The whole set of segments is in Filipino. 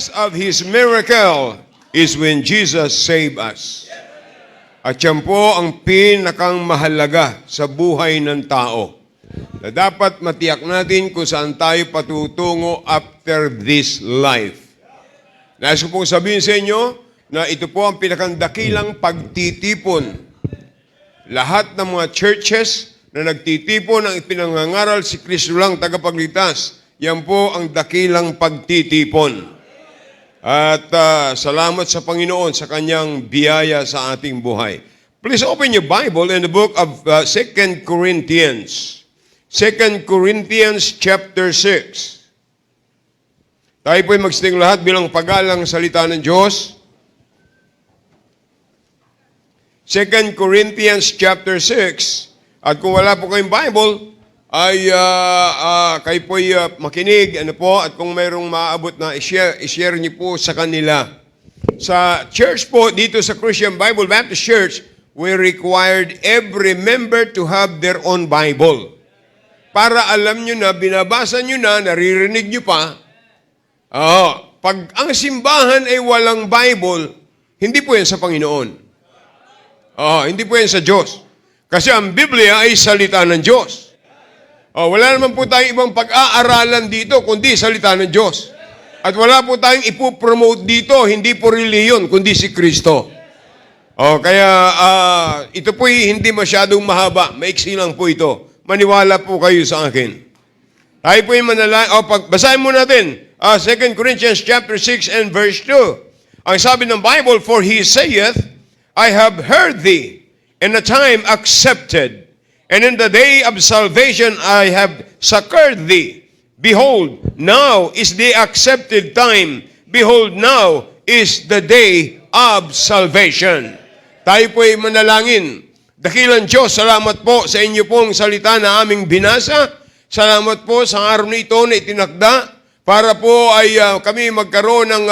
greatest of His miracle is when Jesus saved us. At yan po ang pinakang mahalaga sa buhay ng tao, na dapat matiyak natin kung saan tayo patutungo after this life. Nais ko pong sabihin sa inyo na ito po ang pinakadakilang pagtitipon. Lahat ng mga churches na nagtitipon ang ipinangangaral si Kristo lang tagapagligtas, yan po ang dakilang pagtitipon. At salamat sa Panginoon sa kanyang biyaya sa ating buhay. Please open your Bible in the book of 2 Corinthians. 2 Corinthians chapter 6. Tayo po'y magsiting lahat bilang pagalang salita ng Diyos. 2 Corinthians chapter 6. At kung wala po kayong Bible, ay kayo po'y makinig, at kung mayroong maabot na i-share niyo po sa kanila. Sa church po, dito sa Christian Bible Baptist Church, we required every member to have their own Bible. Para alam nyo na, binabasa nyo na, naririnig nyo pa, pag ang simbahan ay walang Bible, hindi po yan sa Panginoon. Hindi po yan sa Diyos. Kasi ang Biblia ay salita ng Diyos. Wala naman po tayong ibang pag-aaralan dito, kundi salita ng Diyos. At wala po tayong ipopromote dito, hindi po reliyon, kundi si Kristo. Kaya ito po'y hindi masyadong mahaba, maiksi lang po ito. Maniwala po kayo sa akin. Tayo po'y manalangin. Basahin mo natin, 2 Corinthians chapter 6 and verse 2. Ang sabi ng Bible, "For he saith, I have heard thee in a time accepted, and in the day of salvation I have succored thee. Behold, now is the accepted time. Behold, now is the day of salvation." Tayo po'y manalangin. Dakilang Diyos, salamat po sa inyo pong salita na aming binasa. Salamat po sa araw na ito na itinakda para po ay kami magkaroon ng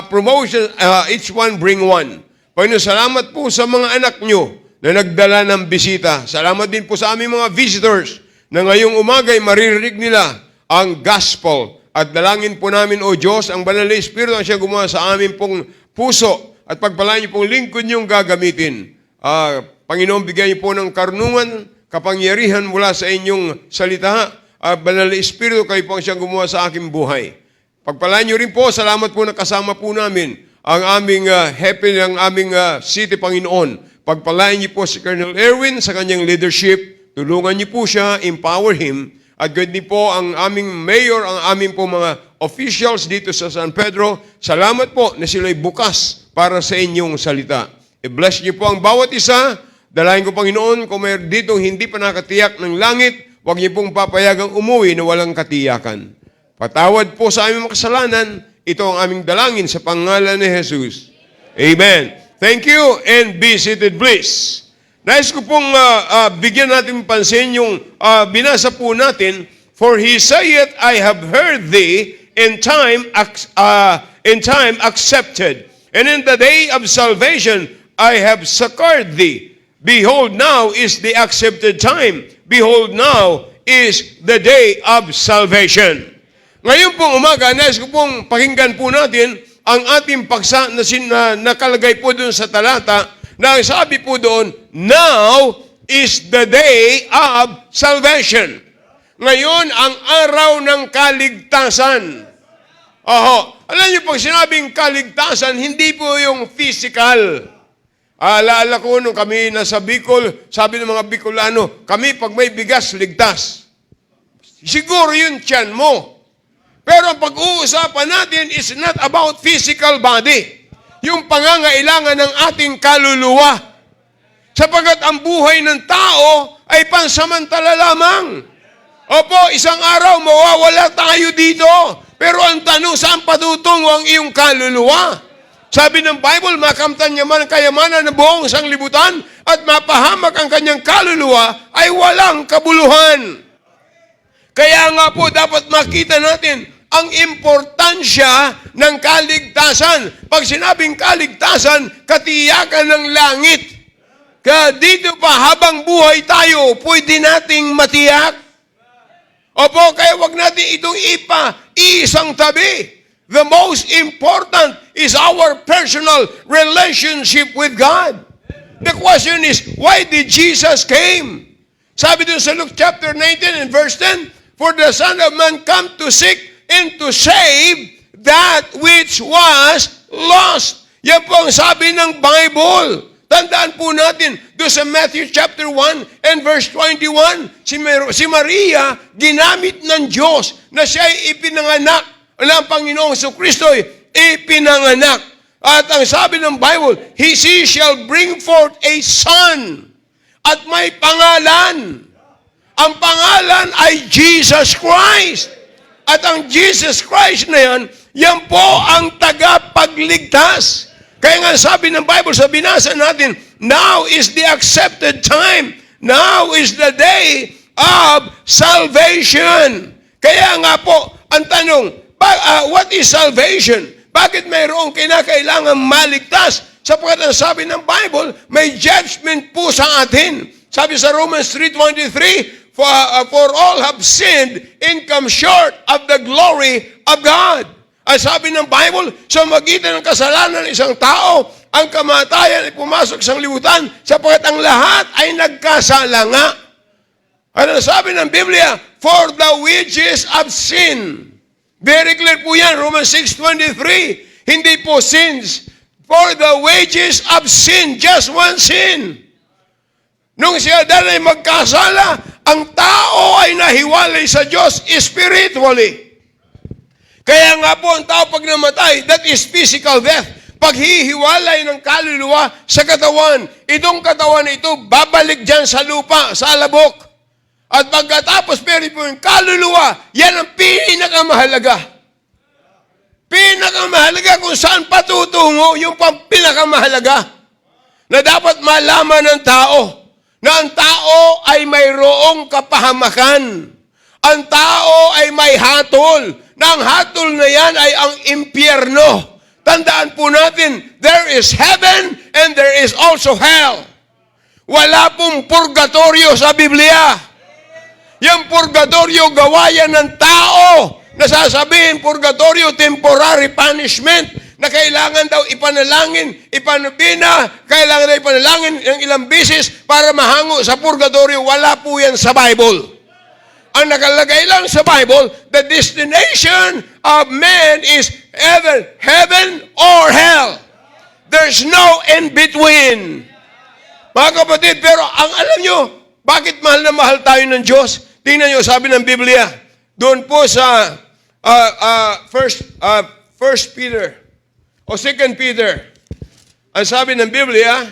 promotion, each one bring one. Panginoon, salamat po sa mga anak nyo na nagdala ng bisita. Salamat din po sa aming mga visitors na ngayong umaga ay maririnig nila ang gospel. At dalangin po namin, O Diyos, ang banal na Espiritu ang siya gumawa sa aming pong puso at pagpalaan niyo pong lingkod niyong gagamitin. Panginoon, bigyan niyo po ng karunungan, kapangyarihan mula sa inyong salita. Banal na Espiritu, kayo po ang siyang gumawa sa aking buhay. Pagpalaan niyo rin po, salamat po na kasama po namin ang aming happy ng aming city, Panginoon. Pagpalaan niyo po si Colonel Erwin sa kanyang leadership. Tulungan niyo po siya, empower him. At ganyan po ang aming mayor, ang aming po mga officials dito sa San Pedro. Salamat po na sila'y bukas para sa inyong salita. I-bless niyo po ang bawat isa. Dalayan ko, Panginoon, kung may dito hindi pa nakatiyak ng langit, huwag niyo pong papayagang umuwi na walang katiyakan. Patawad po sa aming makasalanan. Ito ang aming dalangin sa pangalan ni Jesus. Amen. Thank you and be seated, please. Nais ko pong bigyan natin pansin yung binasa po natin, "For he saith, I have heard thee in time accepted, and in the day of salvation I have succored thee. Behold, now is the accepted time. Behold, now is the day of salvation." Ngayon pong umaga, nais ko pong pakinggan po natin ang ating paksa na nakalagay po doon sa talata, na sabi po doon, "Now is the day of salvation." Ngayon, ang araw ng kaligtasan. Alam niyo, pag sinabing kaligtasan, hindi po yung physical. Alaala ko, nung kami nasa Bicol, sabi ng mga Bicolano, kami pag may bigas, ligtas. Siguro yun tiyan mo. Pero ang pag-uusapan natin is not about physical body. Yung pangangailangan ng ating kaluluwa. Sapagat ang buhay ng tao ay pansamantala lamang. Opo, isang araw mawawala tayo dito. Pero ang tanong, saan patutungo ang iyong kaluluwa? Sabi ng Bible, makamtan niya man ang kayamanan ng buong sanglibutan at mapahamak ang kanyang kaluluwa ay walang kabuluhan. Kaya nga po, dapat makita natin ang importansya ng kaligtasan. Pag sinabing kaligtasan, katiyakan ng langit. Kaya dito pa, habang buhay tayo, pwede nating matiyak. Opo, kaya wag natin itong isang tabi. The most important is our personal relationship with God. The question is, why did Jesus came? Sabi dun sa Luke chapter 19 and verse 10, for the Son of Man come to seek and to save that which was lost. Yan po ang sabi ng Bible. Tandaan po natin, doon sa Matthew chapter 1 and verse 21, si Maria, ginamit ng Diyos na siya ay ipinanganak, ng Panginoong Kristo ay ipinanganak. At ang sabi ng Bible, she shall bring forth a son, at may pangalan. Ang pangalan ay Jesus Christ. At ang Jesus Christ na yan po ang tagapagligtas. Kaya nga sabi ng Bible, sa binasa natin, now is the accepted time. Now is the day of salvation. Kaya nga po, ang tanong, what is salvation? Bakit mayroong kinakailangan maligtas? Sapagkat ang sabi ng Bible, may judgment po sa atin. Sabi sa Romans 3:23, for all have sinned and come short of the glory of God. Ang sabi ng Bible, sa magitan ng kasalanan ng isang tao, ang kamatayan ay pumasok sa libutan sapagkat ang lahat ay nagkasala nga. Ano sabi ng Biblia? For the wages of sin. Very clear po yan, Romans 6:23. Hindi po sins. For the wages of sin, just one sin. Nung siya dahil ay magkasala, ang tao ay nahiwalay sa Diyos spiritually. Kaya nga po, ang tao pag namatay, that is physical death. Paghihiwalay ng kaluluwa sa katawan, itong katawan ito, babalik dyan sa lupa, sa alabok. At pagkatapos, pero po yung kaluluwa, yan ang pinakamahalaga. Pinakamahalaga kung saan patutungo, yung pinakamahalaga. Na dapat malaman ng tao, na ang tao ay mayroong kapahamakan. Ang tao ay may hatol. Na ang hatol na yan ay ang impyerno. Tandaan po natin, there is heaven and there is also hell. Wala pong purgatorio sa Biblia. Yung purgatorio, gawayan ng tao. Nasasabihin, purgatorio, temporary punishment, na kailangan daw ipanalangin, ipanubina, kailangan daw ipanalangin ng ilang bisis para mahango sa purgatorio. Wala po yan sa Bible. Ang nakalagay lang sa Bible, the destination of man is either heaven or hell. There's no in between. Mga kapatid, pero ang alam nyo, bakit mahal na mahal tayo ng Diyos? Tingnan nyo, sabi ng Biblia, doon po sa First Peter o 2 Peter, ang sabi ng Biblia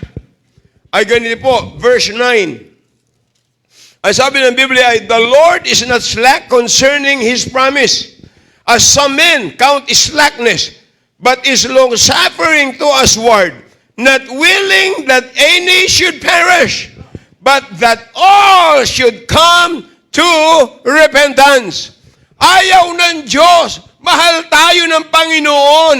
ay ganito po, verse 9. Ang sabi ng Biblia ay, the Lord is not slack concerning His promise, as some men count slackness, but is long-suffering to usward, not willing that any should perish, but that all should come to repentance. Ayaw ng Diyos, mahal tayo ng Panginoon.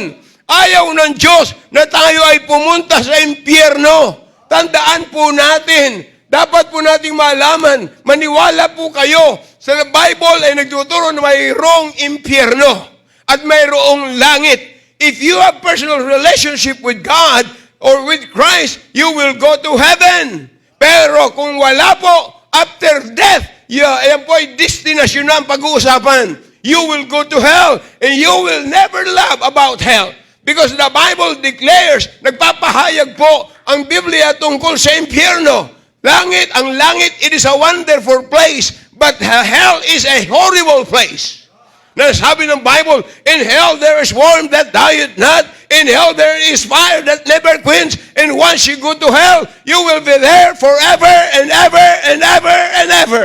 Ayaw ng Diyos na tayo ay pumunta sa impyerno. Tandaan po natin, dapat po nating malaman, maniwala po kayo, sa Bible ay nagtuturo na mayroong impyerno at mayroong langit. If you have personal relationship with God or with Christ, you will go to heaven. Pero kung wala po, after death, yan po ay destinasyon na ang pag-uusapan. You will go to hell and you will never laugh about hell. Because the Bible declares, nagpapahayag po ang Biblia tungkol sa impyerno. Langit, ang langit, it is a wonderful place, but hell is a horrible place. Na sabi ng Bible, in hell there is worm that dieth not, in hell there is fire that never quenches, and once you go to hell, you will be there forever and ever and ever and ever.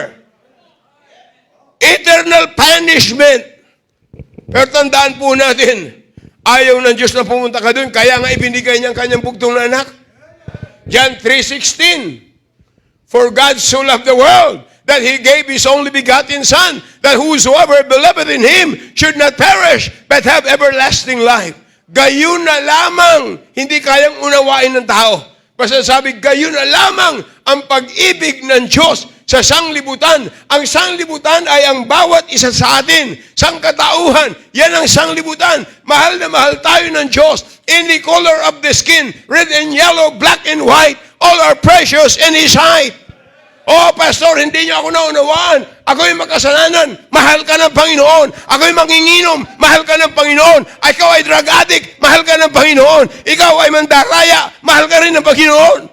Eternal punishment. Pero tandaan po natin, ayaw ng Diyos na pumunta ka doon, kaya nga ibinigay niya ang kanyang bugtong na anak. John 3:16, for God so loved the world, that He gave His only begotten Son, that whosoever believeth in Him should not perish, but have everlasting life. Gayon na lamang, hindi kayang unawain ng tao. Basta sabi, gayon na lamang ang pag-ibig ng Diyos sa sanglibutan. Ang sanglibutan ay ang bawat isa sa atin. Sangkatauhan, yan ang sanglibutan. Mahal na mahal tayo ng Diyos. Any color of the skin, red and yellow, black and white, all are precious in His sight. Oh, Pastor, hindi niyo ako naunawaan. Ako'y makasalanan. Mahal ka ng Panginoon. Ako'y manginginom. Mahal ka ng Panginoon. Ikaw ay drug addict. Mahal ka ng Panginoon. Ikaw ay mandaraya. Mahal ka rin ng Panginoon.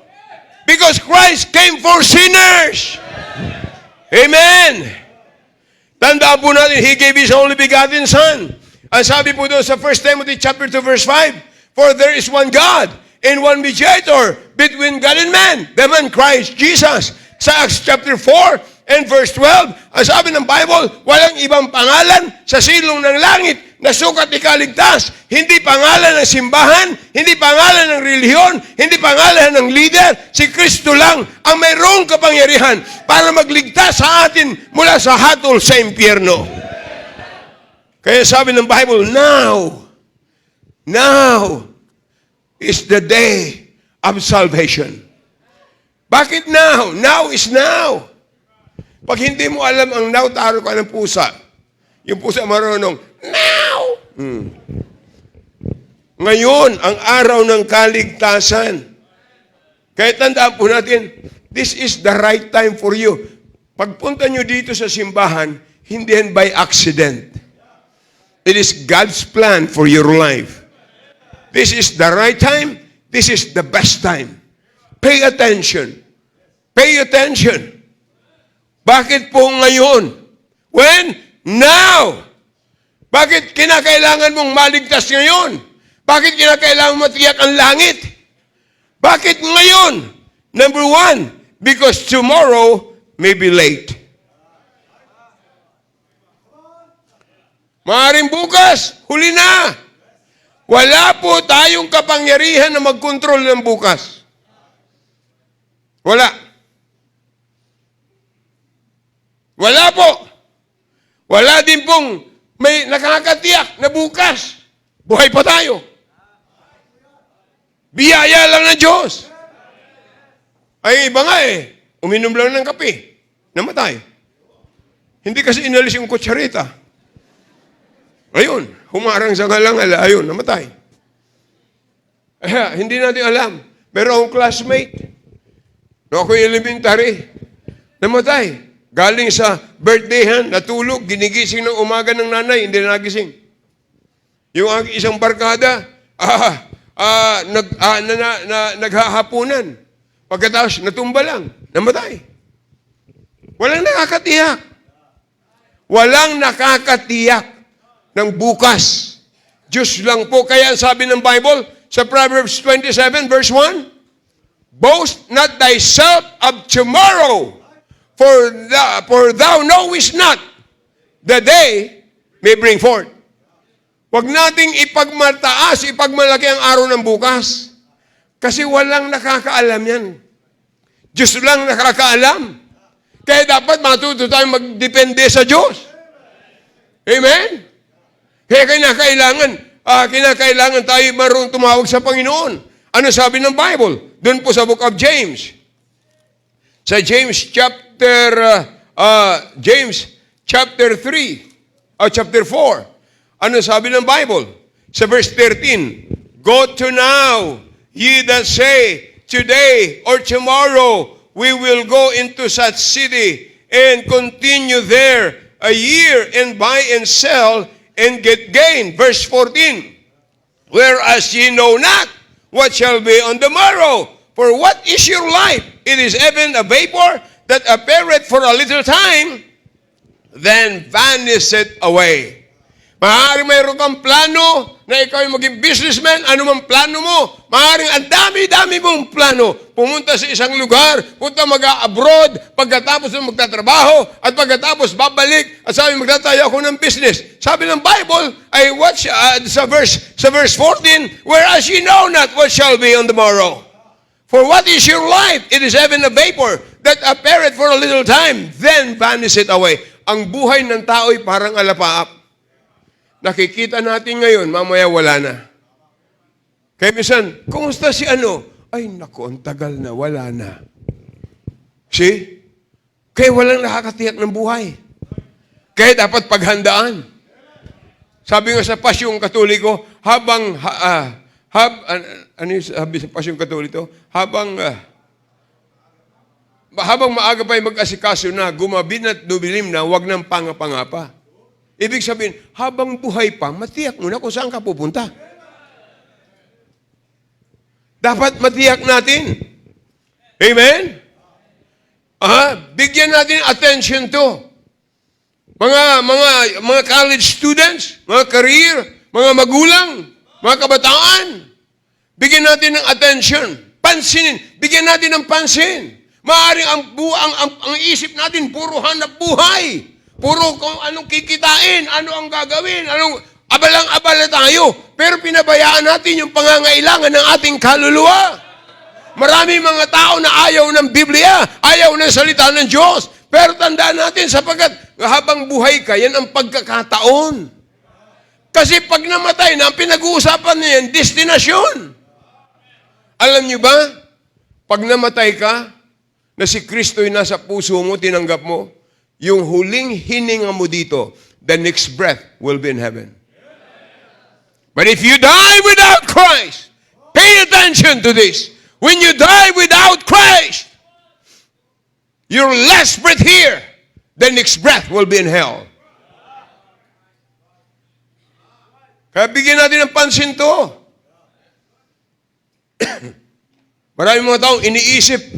Because Christ came for sinners. Amen. Tandaan po natin, He gave His only begotten Son. Ang sabi po doon sa 1 Timothy chapter 2 verse 5, for there is one God and one mediator between God and man, the man Christ Jesus. Sa Acts chapter 4 and verse 12, ang sabi ng Bible, walang ibang pangalan sa silong ng langit na sukat ikaligtas. Hindi pangalan ng simbahan, hindi pangalan ng relihiyon, hindi pangalan ng leader. Si Kristo lang ang mayroong kapangyarihan para magligtas sa atin mula sa hatol sa impyerno. Kaya sabi ng Bible, now is the day of salvation. Bakit now? Now is now. Pag hindi mo alam ang now, taro ka ng pusa. Yung pusa marunong, now! Ngayon, ang araw ng kaligtasan. Kaya tandaan po natin, this is the right time for you. Pagpunta nyo dito sa simbahan, hindi yan by accident. It is God's plan for your life. This is the right time. This is the best time. Pay attention. Pay attention. Bakit po ngayon? When? Now! Bakit kinakailangan mong maligtas ngayon? Bakit kinakailangan matiyak ang langit? Bakit ngayon? Number one, because tomorrow may be late. Maaaring bukas, huli na. Wala po tayong kapangyarihan na magkontrol ng bukas. Wala. Wala po. Wala din pong may nakakatiyak na bukas. Buhay pa tayo. Biyaya lang ng Diyos. Ay, iba nga uminom lang ng kape. Namatay. Hindi kasi inalis yung kutsarita. Ayun, humarang sa ngalangal. Ayun, namatay. Hindi natin alam. Meron akong classmate. No, ako elementary. Namatay. Galing sa birthdayhan, natulog, ginigising ng umaga ng nanay, hindi na nagising. Yung aking isang barkada, naghahapunan. Pagkatapos, natumba lang, namatay. Walang nakakatiyak. Walang nakakatiyak ng bukas. Diyos lang po. Kaya sabi ng Bible, sa Proverbs 27 verse 1, boast not thyself of tomorrow, for thou knowest not the day may bring forth. Huwag nating ipagmataas, ipagmalaki ang araw ng bukas. Kasi walang nakakaalam yan. Diyos lang nakakaalam. Kaya dapat matuto tayong magdepende sa Diyos. Amen? Kaya kinakailangan tayo marunong tumawag sa Panginoon. Ano sabi ng Bible? Doon po sa book of James. Sa James chapter 3, chapter 4. Ano sabi ng Bible? Sa verse 13, go to now, ye that say, today or tomorrow, we will go into such city and continue there a year and buy and sell and get gain. Verse 14, whereas ye know not what shall be on the morrow, for what is your life? It is even a vapor that appeareth for a little time, then vanisheth away. Maaaring mayroon kang plano na ikaw ay maging businessman, ano mang plano mo. Maaaring ang dami-dami mong plano. Pumunta sa isang lugar, punta mag-abroad, pagkatapos mo magtatrabaho, at pagkatapos babalik, at sabi magtatayo ako ng business. Sabi ng Bible, ay watch sa verse 14, whereas ye know not what shall be on the morrow. For what is your life? It is even a vapor that appeareth for a little time, then vanisheth away. Ang buhay ng tao ay parang alapaap. Nakikita natin ngayon, mamaya wala na. Kaya minsan, kumusta si ano? Ay, naku, ang tagal na, wala na. See? Kaya walang nakakatiyak ng buhay. Kaya dapat paghandaan. Sabi nga sa Pasyong Katoliko, ano yung sabi sa Pasyong Katoliko? Habang maaga pa'y mag-asikaso na, gumabin at dumilim na, wag ng pangapangapa. Ibig sabihin, habang buhay pa, matiyak mo na kung saan ka pupunta. Dapat matiyak natin. Amen? Bigyan natin attention to. Mga college students, mga career, mga magulang, mga kabataan. Bigyan natin ng attention. Pansinin. Bigyan natin ng pansin. Maaaring ang isip natin, puro hanap buhay. Puro kung anong kikitain, ano ang gagawin, abalang-abala tayo. Pero pinabayaan natin yung pangangailangan ng ating kaluluwa. Marami mga tao na ayaw ng Biblia, ayaw ng salita ng Diyos. Pero tandaan natin, sapagkat habang buhay ka, yan ang pagkakataon. Kasi pag namatay na, ang pinag-uusapan niyan, destinasyon. Alam niyo ba, pag namatay ka, na si Kristo'y nasa puso mo, tinanggap mo, yung huling hininga mo dito, the next breath will be in heaven. But if you die without Christ, pay attention to this. When you die without Christ, your last breath here, the next breath will be in hell. Kaya bigyan natin ng pansin to. Maraming mga taong iniisip,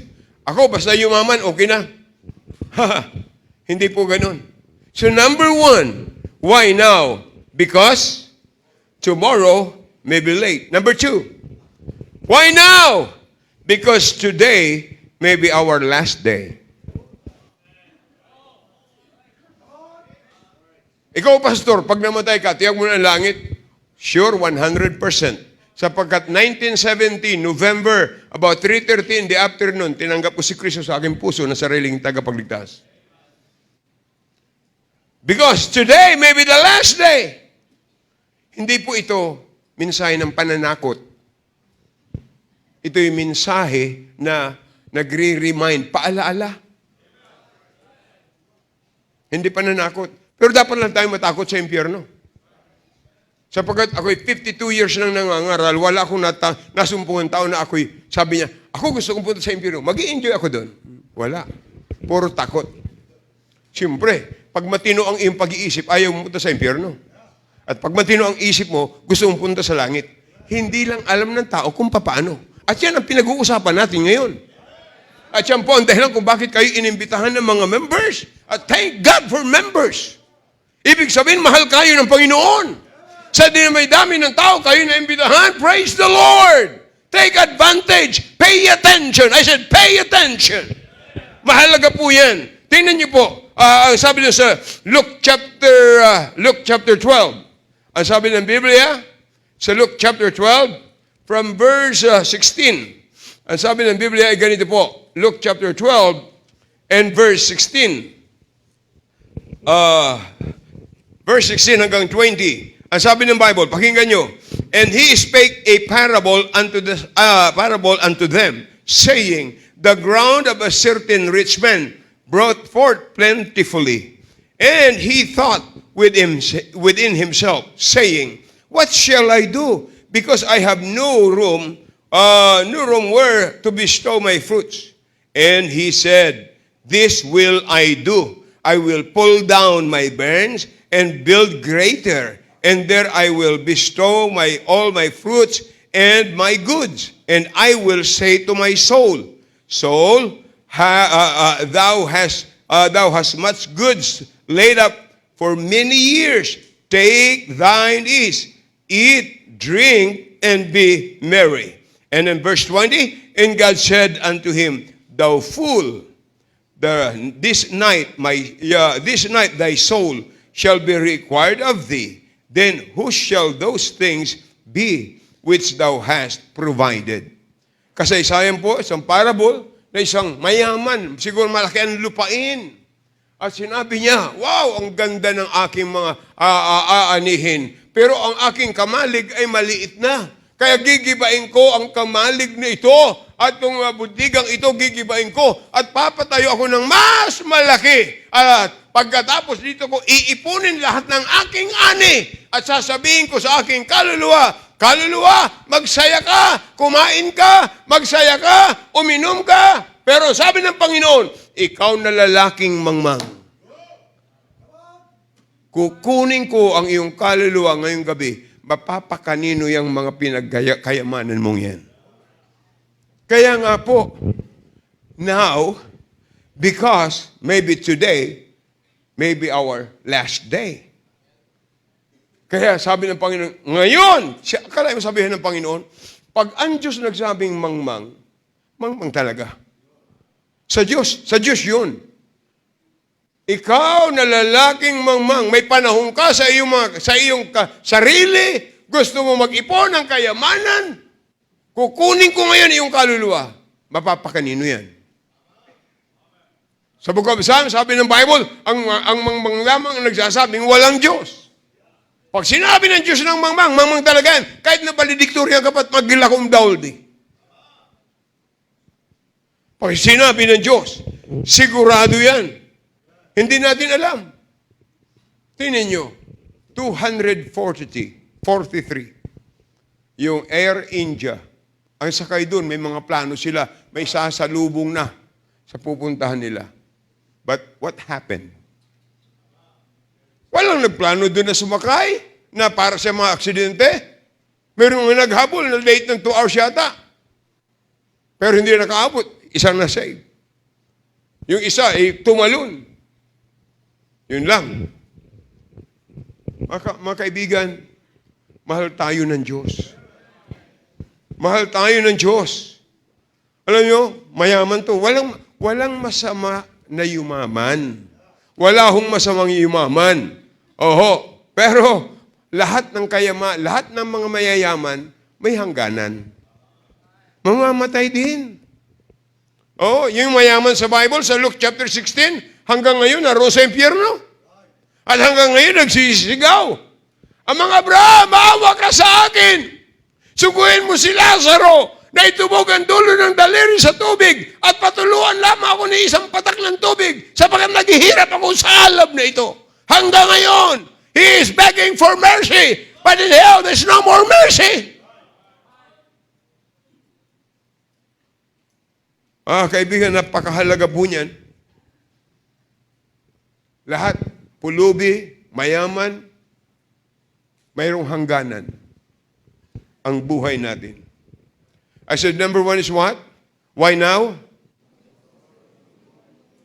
ako basta yumaman, okay na. Hindi po ganun. So number one, why now? Because tomorrow may be late. Number two, why now? Because today may be our last day. Ikaw, pastor, pag namatay ka, tiyak mo na ang langit? Sure, 100%. Sapagkat 1970, November, about 3:30 in the afternoon, tinanggap ko si Kristo sa aking puso na sariling tagapagligtas. Because today may be the last day. Hindi po ito mensahe ng pananakot. Ito yung mensahe na nagre-remind, paalaala. Hindi pananakot. Pero dapat lang tayo matakot sa impyerno. Sapagkat ako'y 52 years nang nangangaral, wala akong nasumpungan tao na ako'y, sabi niya, ako gusto kong punta sa impyerno, mag-i-enjoy ako doon. Wala. Puro takot. Siyempre, pag matino ang iyong pag-iisip, ayaw mo punta sa impyerno. At pag matino ang isip mo, gusto mong punta sa langit. Hindi lang alam ng tao kung paano. At yan ang pinag-uusapan natin ngayon. At yan po ang dahilan kung bakit kayo inimbitahan ng mga members. At thank God for members. Ibig sabihin, mahal kayo ng Panginoon. Sa dinamay-dami ng tao, kayo na imbitahan, praise the Lord. Take advantage. Pay attention. I said, pay attention. Mahalaga po yan. Tingnan niyo po. Ang sabi niyo sa Luke chapter 12. Ang sabi ng Biblia, sa Luke chapter 12, from verse 16. Ang sabi ng Biblia ay ganito po. Luke chapter 12 and verse 16. Verse 16 hanggang 20. Ang sabi ng Bible, pakinggan nyo. And he spake a parable unto them, saying, the ground of a certain rich man brought forth plentifully. And he thought within himself, saying, what shall I do? Because I have no room where to bestow my fruits. And he said, this will I do. I will pull down my barns and build greater, and there I will bestow all my fruits and my goods. And I will say to my soul, soul, thou hast much goods laid up for many years. Take thine ease, eat, drink, and be merry. And in verse 20, and God said unto him, thou fool, this night thy soul shall be required of thee. Then whose shall those things be which thou hast provided? Kasaysayan po, isang parable na isang mayaman, siguro malaki ang lupain. At sinabi niya, wow, ang ganda ng aking mga aanihin. Pero ang aking kamalig ay maliit na. Kaya gigibain ko ang kamalig na ito at kung bundigang ito gigibain ko at papatayo ako ng mas malaki. At pagkatapos dito ko iipunin lahat ng aking ani at sasabihin ko sa aking kaluluwa, kaluluwa, magsaya ka, kumain ka, magsaya ka, uminom ka. Pero sabi ng Panginoon, ikaw na lalaking mangmang. Kukunin ko ang iyong kaluluwa ngayong gabi, mapapakanino yung mga pinagkayamanan mong yan. Kaya nga po, now, because maybe today, maybe our last day. Kaya sabi ng Panginoon, ngayon, akala mo sabihin ng Panginoon, pag ang Diyos nagsabing mangmang, mangmang talaga. Sa Diyos yun. Ikaw na lalaking mangmang, may panahon ka sa iyong sarili, gusto mo mag-ipon ng kayamanan, kukunin ko ngayon iyong kaluluwa, mapapakanino yan. Sa Book of Psalms, sabi ng Bible, ang mangmang lamang ang nagsasabing walang Diyos. Pag sinabi ng Diyos ng mangmang, mangmang talaga yan, kahit na valedictorian ka pa't magilakong dauldi. Pag sinabi ng Diyos, sigurado yan. Hindi natin alam. Tingnan nyo, 243, yung Air India, ang sakay doon, may mga plano sila, may sasalubong na sa pupuntahan nila. But what happened? Walang nagplano doon na sumakay na para sa mga aksidente. Meron mga naghabol na late ng 2 hours yata. Pero hindi na nakaabot. Isang na-save. Yung isa ay tumalon. Yun lang. Mga kaibigan, mahal tayo ng Diyos. Mahal tayo ng Diyos. Alam nyo, mayaman to. Walang masama na yumaman. Wala hong masamang yumaman. Oho. Pero lahat ng lahat ng mga mayayaman, may hangganan. Mamamatay din. Oh, yung mayaman sa Bible, sa Luke chapter 16, hanggang ngayon, naroon sa impyerno. At hanggang ngayon, nagsisigaw. Ang mga Abraham, maawa ka sa akin. Suguhin mo si Lazaro na itubog ang dulo ng daliri sa tubig at patuluan lamang ako ng isang patak ng tubig sapagkat naghihirap ako sa alab na ito. Hanggang ngayon, he is begging for mercy, but in hell, there's no more mercy. Kaibigan, napakahalaga po niyan. Lahat, pulubi, mayaman, mayroong hangganan ang buhay natin. I said, number 1 is what? Why now?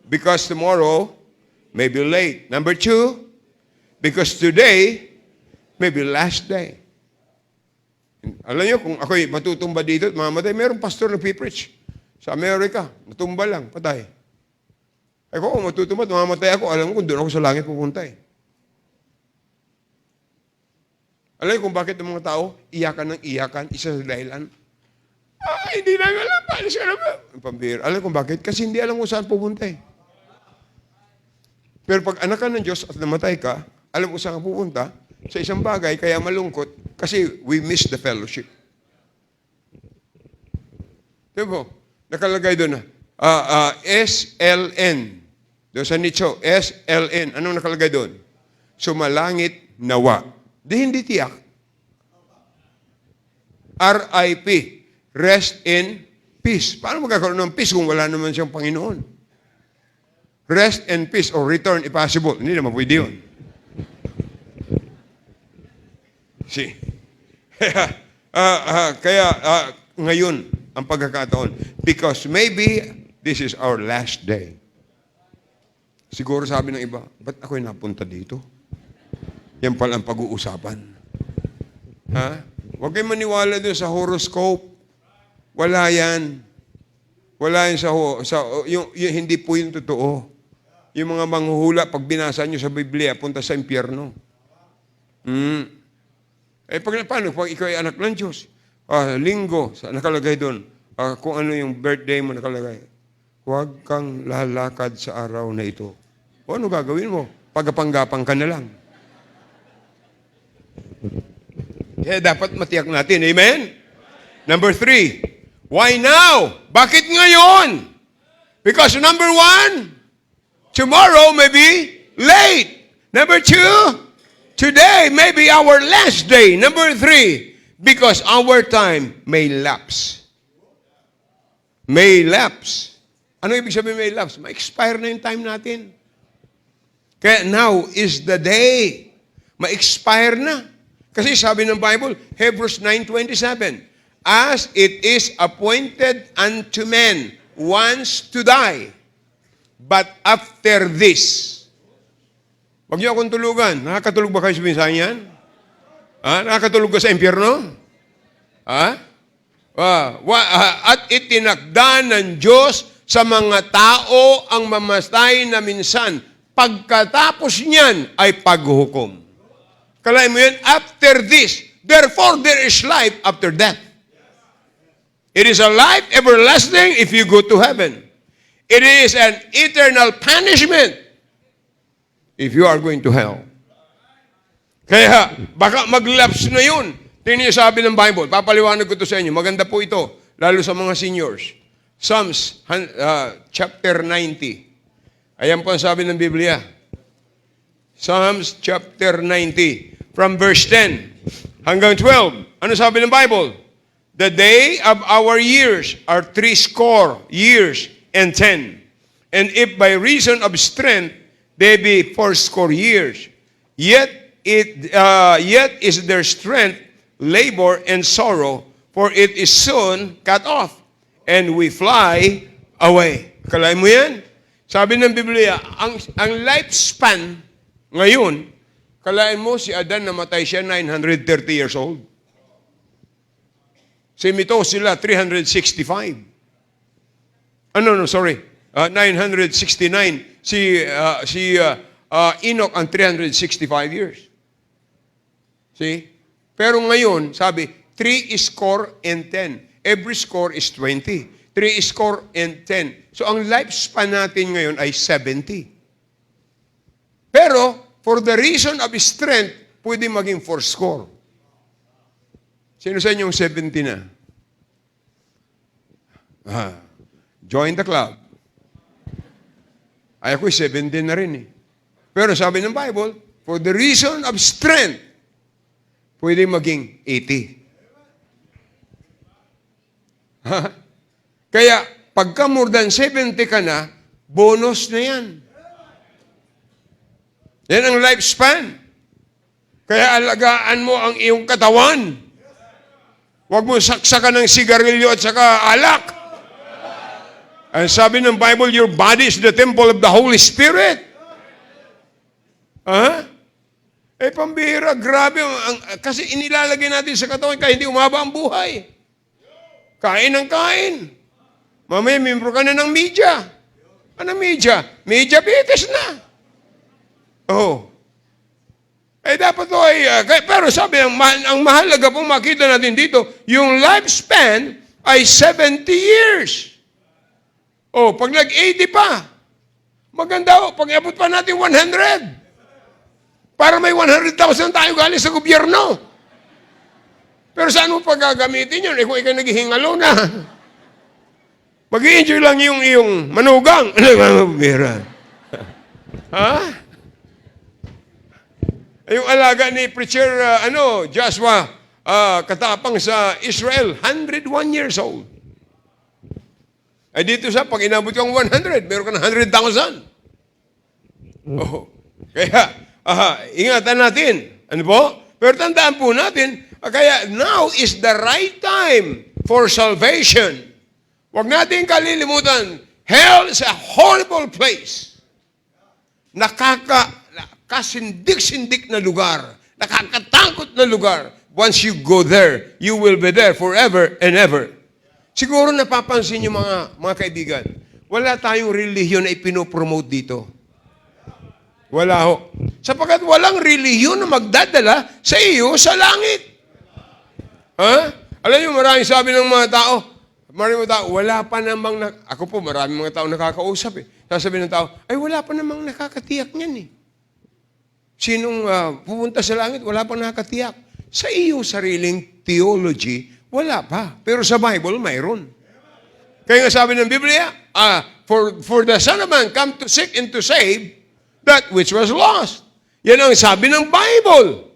Because tomorrow may be late. Number 2, because today may be last day. Alam niyo, kung ako'y matutumba dito at mamatay, mayroong pastor na pipreach. Sa Amerika, natumba lang, patay. Ay ko, kung matutumba at mamatay ako, alam ko kung doon ako sa langit pupunta eh. Alam niyo kung bakit ang mga tao iyakan ng iyakan, isa sa dahilan? Hindi na alam. Paano siya naman? Pambira. Alam kung bakit? Kasi hindi alam kung saan pupunta eh. Pero pag anak ka ng Diyos at namatay ka, alam kung saan ka pupunta, sa isang bagay, kaya malungkot, kasi we miss the fellowship. Diba? Nakalagay doon na, SLN. Doon sa nicho, SLN. Anong nakalagay doon? Sumalangit nawa. Di hindi tiyak. RIP. Rest in peace. Paano magkakaroon ng peace kung wala naman siyang Panginoon? Rest and peace or return if possible. Hindi naman pwede yun. See? Kaya ngayon ang pagkakataon. Because maybe this is our last day. Siguro sabi ng iba, ba't ako'y napunta dito? Yan pala ang pag-uusapan. Ha? Huwag kayong maniwala doon sa horoscope. Wala yan. Wala yan yung hindi po yung totoo. Yung mga manghuhula, pag binasa nyo sa Biblia, punta sa impyerno. Paano? Pag ikaw ay anak ng Diyos, linggo, nakalagay doon, kung ano yung birthday mo nakalagay, huwag kang lalakad sa araw na ito. O ano gagawin mo? Pagkapanggapang ka na lang. Kaya dapat matiyak natin. Amen? Number 3, Why now? Bakit ngayon? Because number one, tomorrow may be late. Number two, today may be our last day. Number three, because our time may lapse. May lapse. Ano ibig sabihin may lapse? Ma-expire na yung time natin. Kaya now is the day. Ma-expire na. Kasi sabi ng Bible, Hebrews 9:27, as it is appointed unto men once to die, but after this. Wag niyo akong tulugan. Nakakatulog ba kayo sa minsan yan? Nakakatulog ka sa impyerno? At itinakda ng Diyos sa mga tao ang mamatay na minsan. Pagkatapos niyan ay paghuhukom. Kalahin mo yan, after this. Therefore, there is life after death. It is a life everlasting if you go to heaven. It is an eternal punishment if you are going to hell. Kaya, baka mag-lapse na yun. Tingnan niyo sabi ng Bible. Papaliwanag ko ito sa inyo. Maganda po ito, lalo sa mga seniors. Psalms chapter 90. Ayan po ang sabi ng Biblia. Psalms chapter 90. From verse 10 hanggang 12. Ano sabi ng Bible? The day of our years are 80 years and 10. And if by reason of strength they be 80 years, yet is their strength labor and sorrow, for it is soon cut off, and we fly away. Kalahin mo yan? Sabi ng Biblia, ang lifespan ngayon, kalahin mo si Adan namatay siya 930 years old. Si Methuselah, 365. 969. Si Enoch ang 365 years. See? Pero ngayon, sabi, 10. Every score is 20. 10. So ang lifespan natin ngayon ay 70. Pero, for the reason of strength, pwede maging 40. Sino sa inyong 70 na? Join the club. Ay ako'y 70 na rin eh. Pero sabi ng Bible, for the reason of strength, pwede maging 80. Kaya, pagka more than 70 ka na, bonus na yan. Yan ang lifespan. Kaya alagaan mo ang iyong katawan. Huwag mo saksakan ng sigarilyo at saka alak. Ang sabi ng Bible, your body is the temple of the Holy Spirit. Pambihira, grabe. Kasi inilalagay natin sa katawan kaya hindi umaba ang buhay. Kain ng kain. Mamaya, membro ka na ng media. Anong media? Media bitis na. Dapat to pero sabi, ang mahalaga pong makita natin dito, yung lifespan ay 70 years. Pag nag-80 pa, maganda pag abot pa natin 100. Para may 100,000 tayo galing sa gobyerno. Pero saan mo pagagamitin yun? Kung ikaw naghihingalo na. Mag-i-enjoy lang yung manugang. Yung alaga ni preacher, Joshua, katapang sa Israel, 101 years old. Ay dito sa, pag inabot kang 100, meron ka ng 100,000. Kaya, ingatan natin. Ano po? Pero tandaan po natin, kaya now is the right time for salvation. Huwag natin kalilimutan, hell is a horrible place. Kasindik-sindik na lugar, nakakatakot na lugar. Once you go there, you will be there forever and ever. Siguro napapansin niyo mga kaibigan, wala tayong relihiyon na ipinopromote dito. Wala ho. Sapagkat walang relihiyon na magdadala sa iyo sa langit. Alam niyo, maraming sabi ng mga tao, wala pa namang, ako po, maraming mga tao nakakausap eh. Sasabihin ng tao, ay wala pa namang nakakatiyak niyan eh. Sinong pupunta sa langit, wala pang nakatiyak. Sa iyo sariling theology, wala pa. Pero sa Bible, mayroon. Kaya nga sabi ng Biblia, for the Son of Man come to seek and to save that which was lost. Yan ang sabi ng Bible.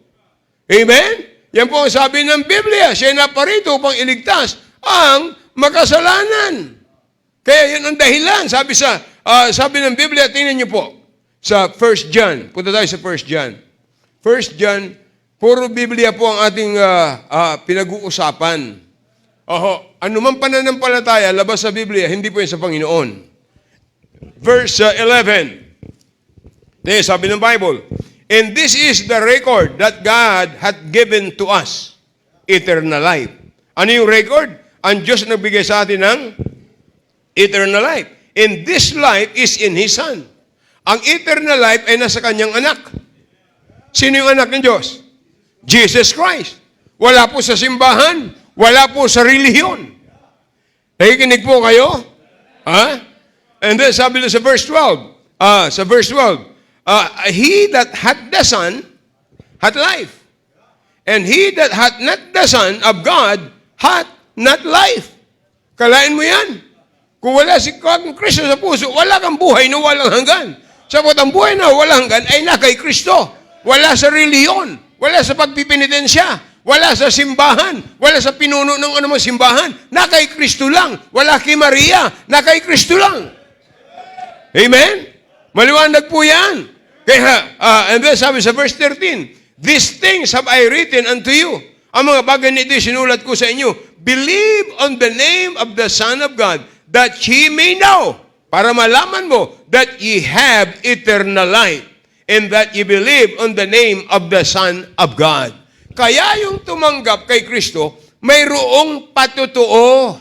Amen? Yan po ang sabi ng Biblia. Siya naparito upang iligtas ang makasalanan. Kaya yan ang dahilan. Sabi ng Biblia, tingnan niyo po, sa 1 John. Punta tayo sa 1 John. 1 John, puro Biblia po ang ating pinag-uusapan. Anumang pananampalataya, labas sa Biblia, hindi po yan sa Panginoon. Verse 11. Sabi ng Bible, and this is the record that God hath given to us, eternal life. Ano yung record? Ang Diyos nagbigay sa atin ng eternal life. And this life is in His Son. Ang eternal life ay nasa Kanyang anak. Sino yung anak ng Diyos? Jesus Christ. Wala po sa simbahan. Wala po sa relihiyon. Nakikinig po kayo? And then sabi na sa verse 12. He that hath the Son hath life. And he that hath not the Son of God hath not life. Kalain mo yan. Kung wala si Kristo sa puso, wala kang buhay na walang hanggan. Sapot ang buhay na walang hanggan ay na kay Kristo. Wala sa reliyon. Wala sa pagpipinitensya. Wala sa simbahan. Wala sa pinuno ng anumang simbahan. Na kay Kristo lang. Wala kay Maria. Na kay Kristo lang. Amen? Maliwanag po yan. Kaya, and then sabi sa verse 13, these things have I written unto you. Ang mga bagay nito sinulat ko sa inyo. Believe on the name of the Son of God, that ye may know, para malaman mo, that ye have eternal life, and that ye believe on the name of the Son of God. Kaya yung tumanggap kay Kristo, mayroong patutuo.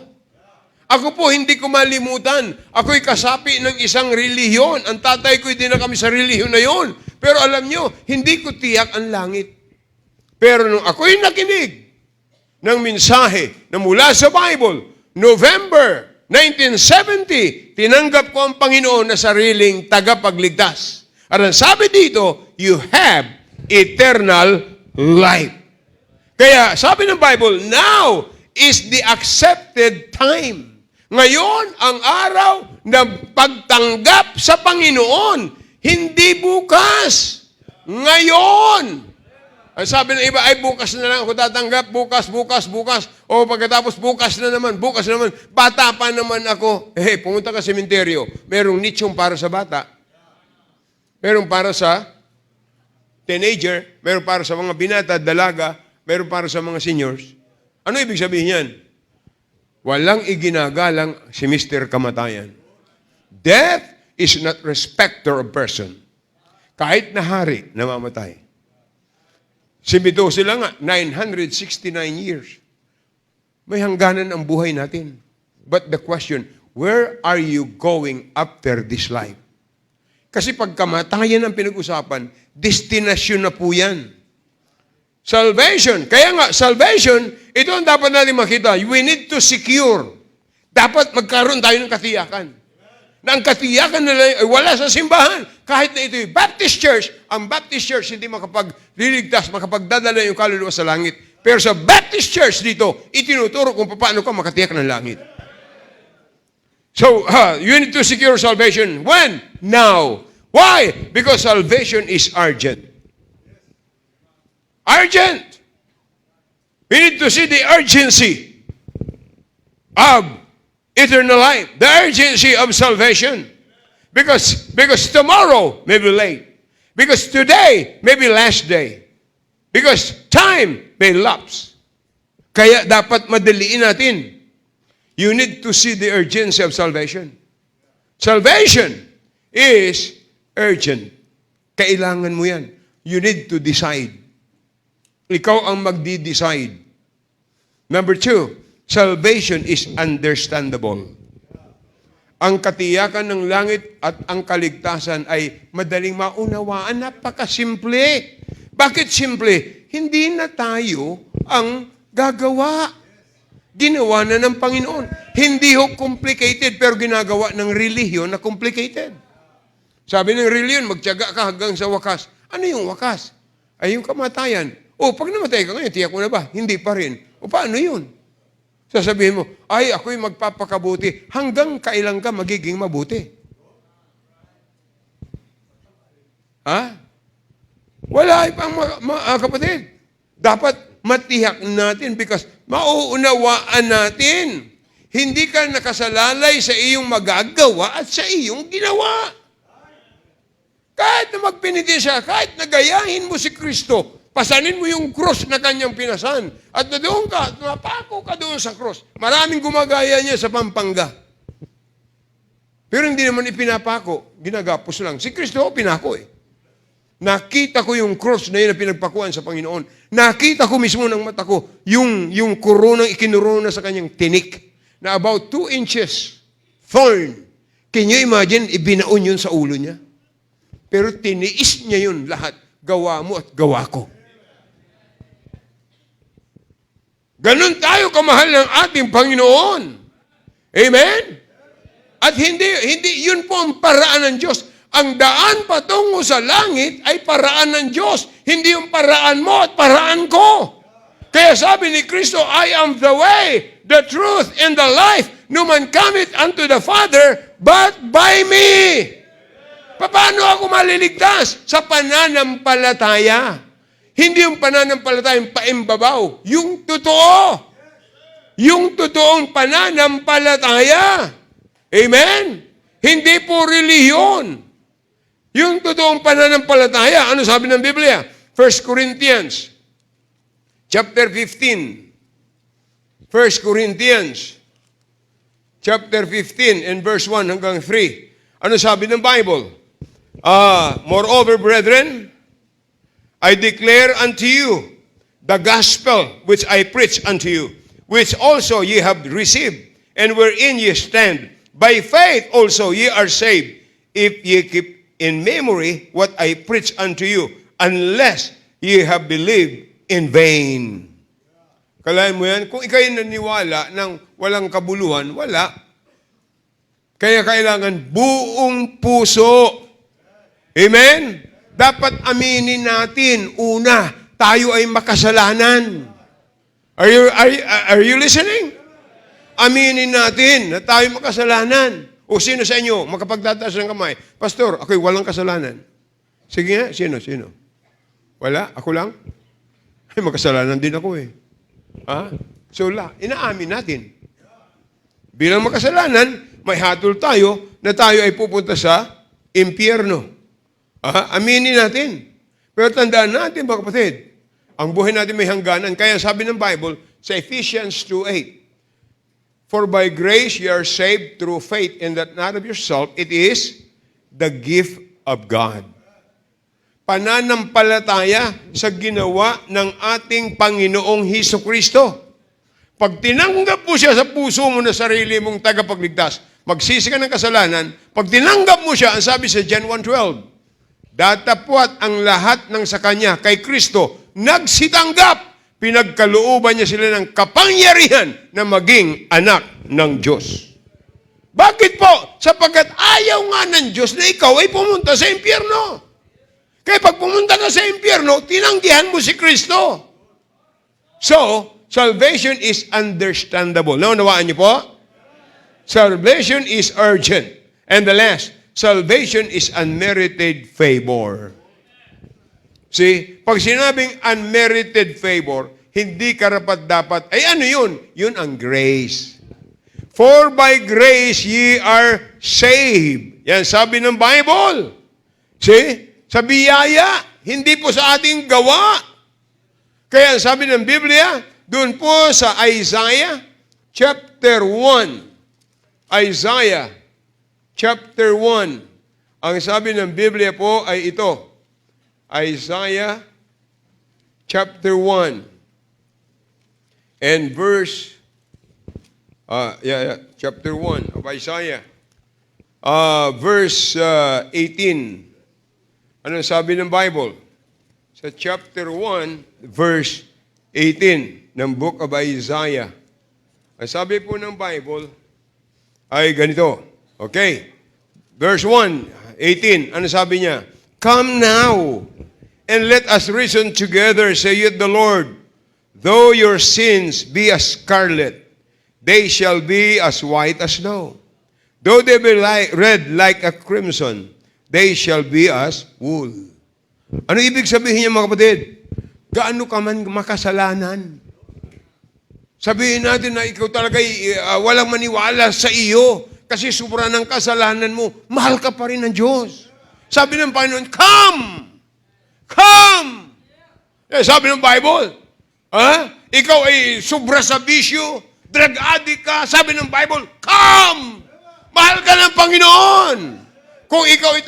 Ako po, hindi ko malimutan. Ako'y kasapi ng isang relihiyon. Ang tatay ko, hindi na kami sa relihiyon na yon. Pero alam nyo, hindi ko tiyak ang langit. Pero nung ako'y nakinig ng mensahe na mula sa Bible, November 1970, tinanggap ko ang Panginoon na sariling tagapagligtas. At ang sabi dito, you have eternal life. Kaya sabi ng Bible, now is the accepted time. Ngayon ang araw ng pagtanggap sa Panginoon, hindi bukas. Ngayon. Ang sabi ng iba, ay bukas na lang ako tatanggap, bukas. O pagkatapos bukas na naman. Bata pa naman ako. Pumunta ka sa sementeryo, merong nichong para sa bata. Merong para sa teenager, meron para sa mga binata, dalaga, meron para sa mga seniors. Ano ibig sabihin yan? Walang iginagalang si Mr. Kamatayan. Death is not respecter of person. Kahit na hari, namamatay. Si Medusa lang nga, 969 years. May hangganan ang buhay natin. But the question, where are you going after this life? Kasi pag kamatayan ang pinag-usapan, destinasyon na po yan. Salvation. Kaya nga, salvation, ito ang dapat natin makita. We need to secure. Dapat magkaroon tayo ng katiyakan. Na ang katiyakan nila ay wala sa simbahan. Kahit na ito yung Baptist Church, ang Baptist Church hindi makapagliligtas, makapagdadala yung kaluluwa sa langit. Pero sa Baptist Church dito, itinuturo kung paano ka makatiyak ng langit. So, you need to secure salvation. When? Now. Why? Because salvation is urgent. Urgent. We need to see the urgency of eternal life. The urgency of salvation. Because tomorrow may be late. Because today may be last day. Because time may lapse. Kaya dapat madaliin natin. You need to see the urgency of salvation. Salvation is urgent. Kailangan mo yan. You need to decide. Ikaw ang magdi-decide. Number 2, salvation is understandable. Ang katiyakan ng langit at ang kaligtasan ay madaling maunawaan. Napakasimple. Bakit simple? Hindi na tayo ang gagawa. Ginawa na ng Panginoon. Hindi ho complicated, pero ginagawa ng relihiyon na complicated. Sabi ng relihiyon, magtiyaga ka hanggang sa wakas. Ano yung wakas? Ay yung kamatayan. Pag namatay ka ngayon, tiyak mo na ba? Hindi pa rin. Paano yun? Sasabihin mo, ay, ako'y magpapakabuti. Hanggang kailan ka magiging mabuti? Ha? Wala pang kapatid. Dapat matiyak natin because mauunawaan natin. Hindi ka nakasalalay sa iyong magagawa at sa iyong ginawa. Kahit na magpiniti siya, kahit nagayahin mo si Kristo, pasanin mo yung cross na kanyang pinasan. At na doon ka, mapako ka doon sa cross. Maraming gumagaya niya sa Pampanga. Pero hindi naman ipinapako, ginagapos lang. Si Kristo pinako eh. Nakita ko yung cross na yun na pinagpakuan sa Panginoon. Nakita ko mismo ng mata ko yung koronang ikinurona sa kanyang tinik na about 2 inches thorn. Can you imagine, ibinaon yun sa ulo niya? Pero tiniis niya yun lahat. Gawa mo at gawa ko. Ganon tayo kamahal ng ating Panginoon. Amen? At hindi yun po ang paraan ng Diyos. Ang daan patungo sa langit ay paraan ng Diyos. Hindi yung paraan mo at paraan ko. Kaya sabi ni Kristo, I am the way, the truth, and the life. No man cometh unto the Father, but by me. Paano ako maliligtas? Sa pananampalataya. Hindi yung pananampalatayang paimbabaw. Yung totoo. Yung totoong pananampalataya. Amen? Hindi po reliyon. Yung totoong pananampalataya. Ano sabi ng Biblia? 1 Corinthians chapter 15. 1 Corinthians chapter 15 and verse 1 hanggang 3. Ano sabi ng Bible? Moreover, brethren, I declare unto you the gospel which I preach unto you, which also ye have received, and wherein ye stand. By faith also ye are saved, if ye keep in memory what I preach unto you, unless ye have believed in vain. Kalahin mo yan, kung ikaw'y naniwala ng walang kabuluhan, wala. Kaya kailangan buong puso. Amen? Dapat aminin natin, una, tayo ay makasalanan. Are you listening? Aminin natin na tayo makasalanan. O sino sa inyo, makapagtataas ng kamay, Pastor, ako'y walang kasalanan. Sige nga, sino? Wala? Ako lang? Ay, makasalanan din ako eh. Ha? So, inaamin natin. Bilang makasalanan, may hatol tayo na tayo ay pupunta sa impyerno. Aminin natin. Pero tandaan natin, mga kapatid, ang buhay natin may hangganan. Kaya sabi ng Bible, sa Ephesians 2:8, for by grace you are saved through faith, and that not of yourself, it is the gift of God. Pananampalataya sa ginawa ng ating Panginoong Hesukristo. Pag tinanggap mo siya sa puso mo na sarili mong tagapagligtas, magsisi ka ng kasalanan, pag tinanggap mo siya, ang sabi sa John 1:12, datapwat ang lahat ng sa Kanya, kay Kristo, nagsitanggap, pinagkalooban niya sila ng kapangyarihan na maging anak ng Diyos. Bakit po? Sapagkat ayaw nga ng Diyos na ikaw ay pumunta sa impyerno. Kaya pag pumunta ka sa impyerno, tinanggihan mo si Kristo. So, salvation is understandable. Naunawaan niyo po? Salvation is urgent. And the last, salvation is unmerited favor. See, pag sinabing unmerited favor, hindi karapat-dapat, ay ano yun? Yun ang grace. For by grace ye are saved. Yan sabi ng Bible. See? Sa biyaya, hindi po sa ating gawa. Kaya sabi ng Biblia, doon po sa Isaiah chapter 1. Isaiah chapter 1. Ang sabi ng Biblia po ay ito. Isaiah chapter 1 and verse chapter 1 of Isaiah verse 18. Ano sabi ng Bible? Sa chapter 1 verse 18 ng book of Isaiah. Ang sabi po ng Bible ay ganito. Okay. Verse 1, 18. Ano sabi niya? Come now, and let us reason together, saith the Lord. Though your sins be as scarlet, they shall be as white as snow. Though they be red like a crimson, they shall be as wool. Ano ibig sabihin niya, mga kapatid? Gaano ka man makasalanan? Sabihin natin na ikaw talaga walang maniwala sa iyo kasi sobra ng kasalanan mo, mahal ka pa rin ng Diyos. Sabi ng Panginoon, come! Come! Sabi ng Bible, ikaw ay sobra sa bisyo, drug addict ka, sabi ng Bible, come! Mahal ka ng Panginoon! Kung ikaw ay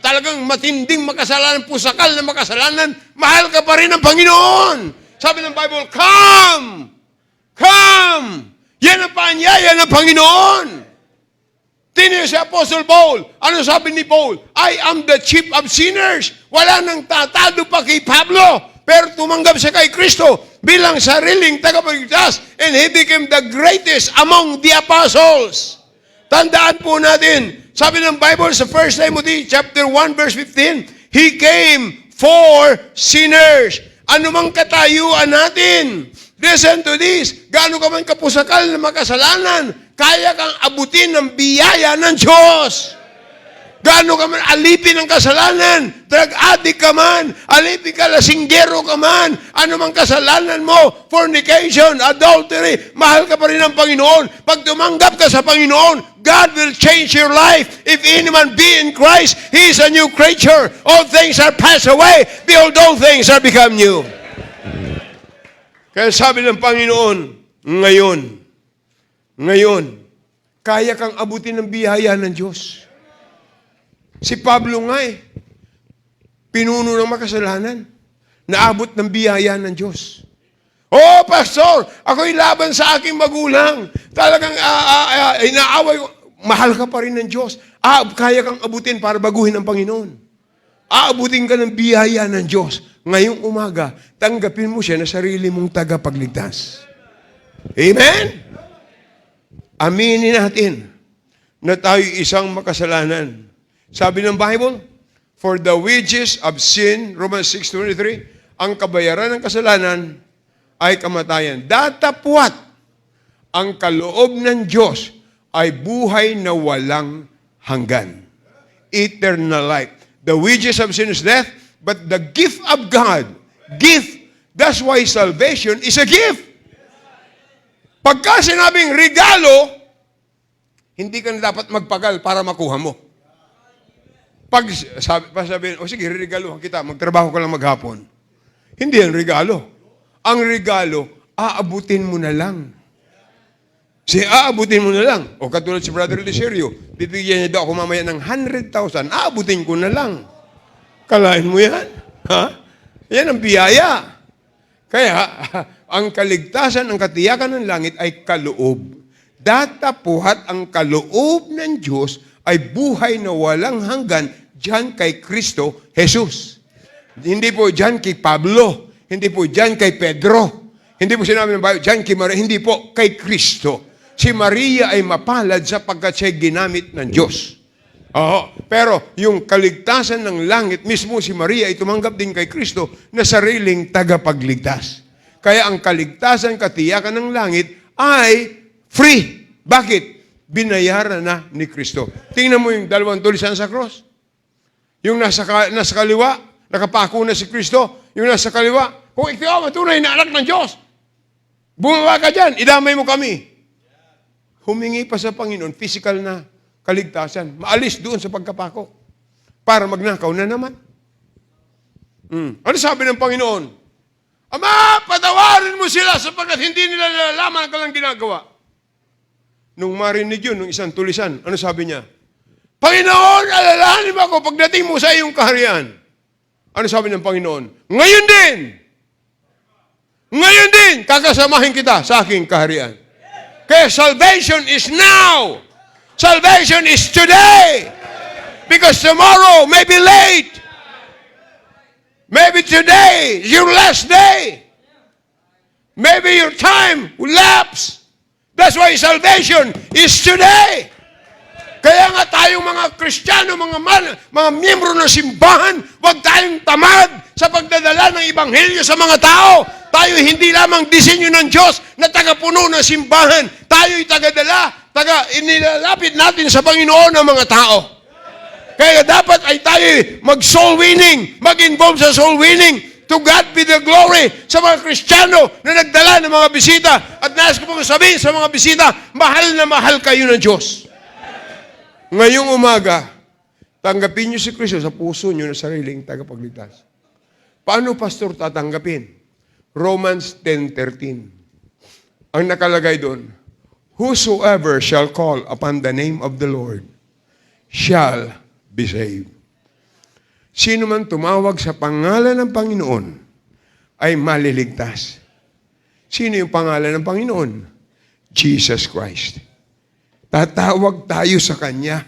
talagang matinding makasalanan, pusakal na makasalanan, mahal ka pa rin ng Panginoon! Sabi ng Bible, come! Come! Yan ang paanyaya ng Panginoon! Tingnan si Apostle Paul. Ano sabi ni Paul? I am the chief of sinners. Wala nang tatado pa kay Pablo. Pero tumanggap siya kay Kristo bilang sariling tagapagligtas. And he became the greatest among the apostles. Tandaan po natin. Sabi ng Bible sa 1 Timothy chapter 1 verse 15, He came for sinners. Ano mang katayuan natin. Listen to this. Gaano ka man kapusakal na makasalanan, kaya kang abutin ng biyaya ng Diyos. Gaano ka man alipin ng kasalanan, drug addict ka man, alipin ka, lasinggero ka man, ano mang kasalanan mo, fornication, adultery, mahal ka pa rin ng Panginoon. Pag tumanggap ka sa Panginoon, God will change your life. If any man be in Christ, he is a new creature. All things are passed away. Behold, all things are become new. Kaya sabi ng Panginoon, ngayon, kaya kang abutin ng biyaya ng Diyos. Si Pablo nga pinuno ng makasalanan, naabot ng biyaya ng Diyos. Oh, Pastor, ako'y laban sa aking magulang. Talagang inaaway ko. Mahal ka pa rin ng Diyos. Kaya kang abutin para baguhin ang Panginoon. Aabutin ka ng biyaya ng Diyos. Ngayong umaga, tanggapin mo siya na sarili mong tagapagligtas. Amen? Aminin natin na tayo isang makasalanan. Sabi ng Bible, for the wages of sin, Romans 6:23, ang kabayaran ng kasalanan ay kamatayan. Datapwat, ang kaloob ng Diyos ay buhay na walang hanggan. Eternal life. The wages of sin is death, but the gift of God, that's why salvation is a gift. Pagka sinabing regalo, hindi ka na dapat magpagal para makuha mo. Pag sabihin, sige, regaluhan kita, magtrabaho ka lang maghapon. Hindi yan regalo. Ang regalo, aabutin mo na lang. Aabutin mo na lang. O katulad si Brother Licerio, bibigyan niya daw ako mamaya ng 100,000, aabutin ko na lang. Kalain mo yan? Ha? Yan ang biyaya. Kaya, ang kaligtasan, ang katiyakan ng langit ay kaloob. Datapuhat ang kaloob ng Diyos ay buhay na walang hanggan diyan kay Kristo Jesus. Hindi po diyan kay Pablo. Hindi po diyan kay Pedro. Hindi po sinabi ng Bible, diyan kay Maria. Hindi po, kay Kristo. Si Maria ay mapalad sapagkat siya ginamit ng Diyos. Pero yung kaligtasan ng langit, mismo si Maria ay tumanggap din kay Kristo na sariling tagapagligtas. Kaya ang kaligtasan, katiyakan ng langit ay free. Bakit? Binayaran na ni Kristo. Tingnan mo yung dalawang tulisan sa cross. Yung nasa kaliwa, nakapako na si Kristo. Yung nasa kaliwa, kung ikaw matunay na anak ng Diyos, bumaba ka dyan, idamay mo kami. Humingi pa sa Panginoon, physical na kaligtasan. Maalis doon sa pagkapako. Para magnakaw na naman. Ano sabi ng Panginoon? Ama, patawarin mo sila sapagkat hindi nila nalalaman ang kanilang ginagawa. Nung marinig yun, nung isang tulisan, ano sabi niya? Panginoon, alalahanin mo ako pagdating mo sa iyong kaharian. Ano sabi ng Panginoon? Ngayon din, kakasamahin kita sa aking kaharian. Kaya salvation is now. Salvation is today. Because tomorrow may be late. Maybe today is your last day. Maybe your time will lapse. That's why salvation is today. Kaya nga tayong mga Kristiyano, mga miyembro ng simbahan, huwag tayong tamad sa pagdadala ng Ebanghelyo sa mga tao. Tayo hindi lamang disenyo ng Diyos na tagapuno ng simbahan. Tayo'y tagadala, inilalapit natin sa Panginoon ng mga tao. Kaya dapat ay tayo mag-soul winning, mag-involve sa soul winning. To God be the glory sa mga Kristiyano na nagdala ng mga bisita. At nais ko pong sabihin sa mga bisita, mahal na mahal kayo ng Diyos. Ngayong umaga, tanggapin niyo si Kristo sa puso niyo na sariling tagapagligtas. Paano, Pastor, tatanggapin? Romans 10:13. Ang nakalagay doon, whosoever shall call upon the name of the Lord shall be saved. Sino man tumawag sa pangalan ng Panginoon ay maliligtas. Sino yung pangalan ng Panginoon? Jesus Christ. Tatawag tayo sa Kanya.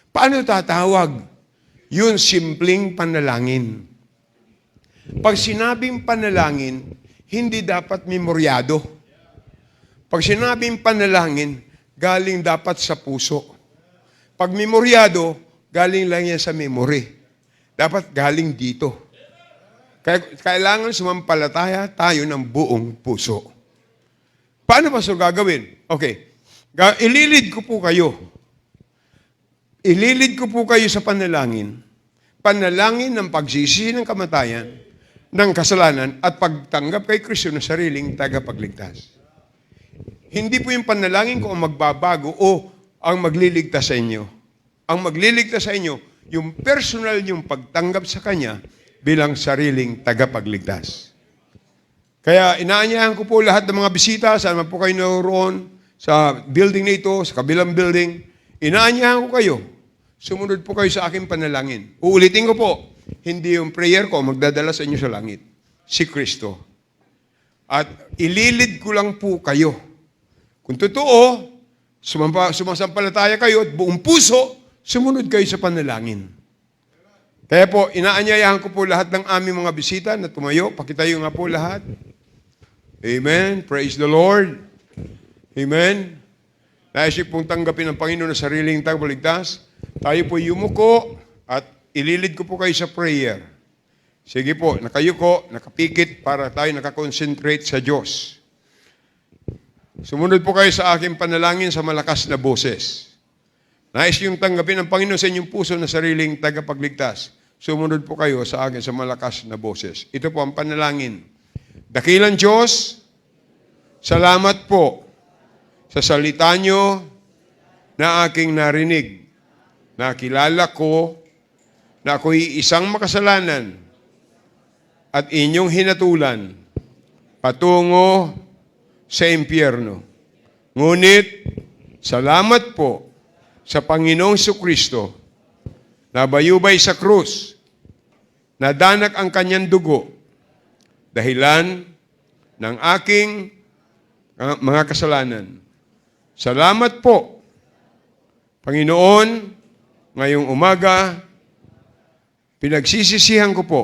Paano tatawag? Yun simpleng panalangin. Pag sinabing panalangin, hindi dapat memoryado. Pag sinabing panalangin, galing dapat sa puso. Pag memoryado, galing lang yan sa memory. Dapat galing dito. Kaya kailangan sumampalataya tayo ng buong puso. Paano ba so gagawin? Okay. Ililid ko po kayo. Ililid ko po kayo sa panalangin. Panalangin ng pagsisi ng kamatayan, ng kasalanan, at pagtanggap kay Kristo na sariling tagapagligtas. Hindi po yung panalangin ko ang magbabago o ang magliligtas sa inyo. Ang magliligtas sa inyo, yung personal yung pagtanggap sa Kanya bilang sariling tagapagligtas. Kaya inaanyahan ko po lahat ng mga bisita, saan man po kayo naroon, sa building na ito, sa kabilang building, inaanyahan ko kayo, sumunod po kayo sa aking panalangin. Uulitin ko po, hindi yung prayer ko magdadala sa inyo sa langit, si Kristo. At ililid ko lang po kayo. Kung totoo, sumasampalataya kayo at buong puso, sumunod kayo sa panalangin. Kaya po, inaanyayahan ko po lahat ng aming mga bisita na tumayo. Pakitayo nga po lahat. Amen. Praise the Lord. Amen. Nais pong tanggapin ng Panginoon na sariling tagapagligtas. Tayo po yumuko at ililid ko po kayo sa prayer. Sige po, nakayuko, nakapikit para tayo nakakonsentrate sa Diyos. Sumunod po kayo sa aking panalangin sa malakas na boses. Nais yung tanggapin ng Panginoon sa inyong puso na sariling tagapagligtas. Sumunod po kayo sa akin sa malakas na boses. Ito po ang panalangin. Dakilang Diyos, salamat po sa salita nyo na aking narinig. Nakilala ko na ako'y isang makasalanan at inyong hinatulan patungo sa impyerno. Ngunit, salamat po sa Panginoong Jesucristo na bayubay sa krus, nadanak ang kanyang dugo, dahilan ng aking mga kasalanan. Salamat po, Panginoon, ngayong umaga, pinagsisisihan ko po